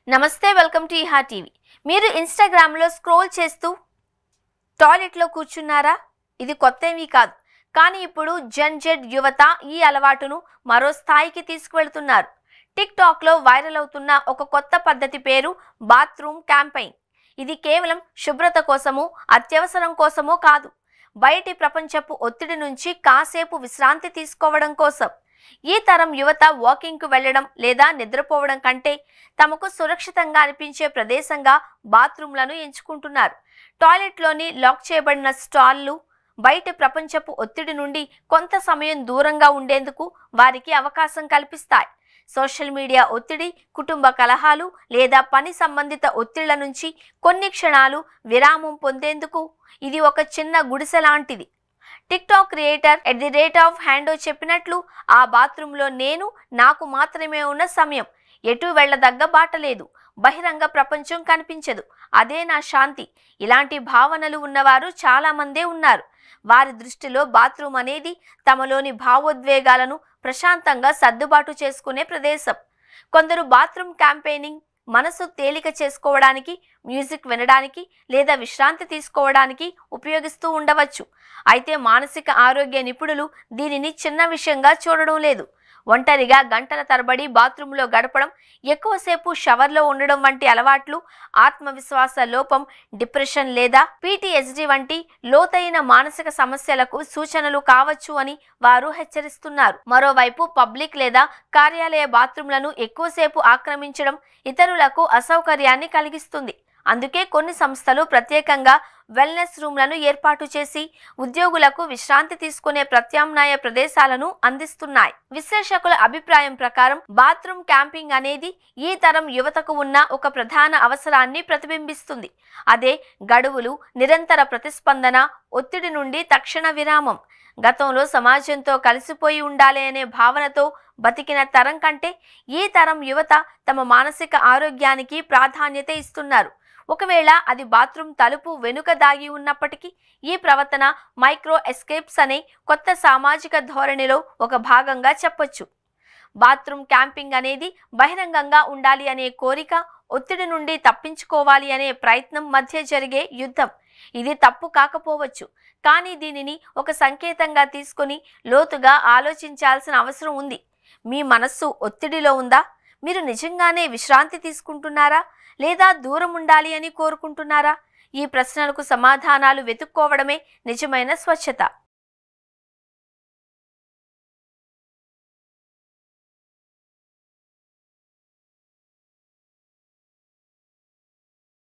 నమస్తే welcome to ఇహా TV. మీరు ఇన్‌స్టాగ్రామ్‌లో స్క్రోల్ చేస్తూ టాయిలెట్‌లో కూర్చున్నారా? ఇది కొత్తేమీ కాదు. కానీ ఇప్పుడు జెన్ జెడ్ యువత ఈ అలవాటును మరో స్థాయికి తీసుకువెళ్తున్నారు. టిక్‌టాక్‌లో వైరల్ అవుతున్న ఒక కొత్త పద్ధతి పేరు బాత్రూమ్ క్యాంపెయిన్. ఇది కేవలం శుభ్రత కోసమో, అత్యవసరం కోసమో కాదు. బయటి ప్రపంచపు ఒత్తిడి నుంచి కాసేపు విశ్రాంతి తీసుకోవడం కోసం. ఈ తరం యువత వాకింగ్కు వెళ్లడం లేదా నిద్రపోవడం కంటే తమకు సురక్షితంగా అనిపించే ప్రదేశంగా బాత్రూంలను ఎంచుకుంటున్నారు. టాయిలెట్లోని లాక్ చేయబడిన స్టాల్లు బయటి ప్రపంచపు ఒత్తిడి నుండి కొంత సమయం దూరంగా ఉండేందుకు వారికి అవకాశం కల్పిస్తాయి. సోషల్ మీడియా ఒత్తిడి, కుటుంబ కలహాలు లేదా పని సంబంధిత ఒత్తిళ్ల నుంచి కొన్ని క్షణాలు విరామం పొందేందుకు ఇది ఒక చిన్న గుడిసె లాంటిది. టిక్టాక్ క్రియేటర్ @హ్యాండో చెప్పినట్లు, ఆ బాత్రూంలో నాకు మాత్రమే ఉన్న సమయం. ఎటు వెళ్లదగ్గ బాట లేదు. బహిరంగ ప్రపంచం కనిపించదు. అదే నా శాంతి. ఇలాంటి భావనలు ఉన్నవారు చాలా మందే ఉన్నారు. వారి దృష్టిలో బాత్రూమ్ అనేది తమలోని భావోద్వేగాలను ప్రశాంతంగా సర్దుబాటు చేసుకునే ప్రదేశం. కొందరు బాత్రూమ్ క్యాంపెయినింగ్ మనసు తేలిక చేసుకోవడానికి, మ్యూజిక్ వినడానికి లేదా విశ్రాంతి తీసుకోవడానికి ఉపయోగిస్తూ ఉండవచ్చు. అయితే మానసిక ఆరోగ్య నిపుణులు దీనిని చిన్న విషయంగా చూడడం లేదు. ఒంటరిగా గంటల తరబడి బాత్రూంలో గడపడం, ఎక్కువసేపు షవర్లో ఉండడం వంటి అలవాట్లు ఆత్మవిశ్వాస లోపం, డిప్రెషన్ లేదా PTSD వంటి లోతైన మానసిక సమస్యలకు సూచనలు కావచ్చు అని వారు హెచ్చరిస్తున్నారు. మరోవైపు పబ్లిక్ లేదా కార్యాలయ బాత్రూంలను ఎక్కువసేపు ఆక్రమించడం ఇతరులకు అసౌకర్యాన్ని కలిగిస్తుంది. అందుకే కొన్ని సంస్థలు ప్రత్యేకంగా వెల్నెస్ రూమ్లను ఏర్పాటు చేసి ఉద్యోగులకు విశ్రాంతి తీసుకునే ప్రత్యామ్నాయ ప్రదేశాలను అందిస్తున్నాయి. విశ్లేషకుల అభిప్రాయం ప్రకారం బాత్రూమ్ క్యాంపింగ్ అనేది ఈ తరం యువతకు ఉన్న ఒక ప్రధాన అవసరాన్ని ప్రతిబింబిస్తుంది. అదే గడువులు, నిరంతర ప్రతిస్పందన, ఒత్తిడి నుండి తక్షణ విరామం. గతంలో సమాజంతో కలిసిపోయి ఉండాలి అనే భావనతో బతికిన తరం కంటే ఈ తరం యువత తమ మానసిక ఆరోగ్యానికి ప్రాధాన్యత ఇస్తున్నారు. ఒకవేళ అది బాత్రూమ్ తలుపు వెనుక దాగి ఉన్నప్పటికీ ఈ ప్రవర్తన మైక్రో ఎస్కేప్స్ అనే కొత్త సామాజిక ధోరణిలో ఒక భాగంగా చెప్పొచ్చు. బాత్రూమ్ క్యాంపింగ్ అనేది బహిరంగంగా ఉండాలి అనే కోరిక, ఒత్తిడి నుండి తప్పించుకోవాలి అనే ప్రయత్నం మధ్య జరిగే యుద్ధం. ఇది తప్పు కాకపోవచ్చు, కానీ దీనిని ఒక సంకేతంగా తీసుకొని లోతుగా ఆలోచించాల్సిన అవసరం ఉంది. మీ మనస్సు ఒత్తిడిలో ఉందా? మీరు నిజంగానే విశ్రాంతి తీసుకుంటున్నారా లేదా దూరం ఉండాలి అని కోరుకుంటున్నారా? ఈ ప్రశ్నలకు సమాధానాలు వెతుక్కోవడమే నిజమైన స్వచ్ఛత.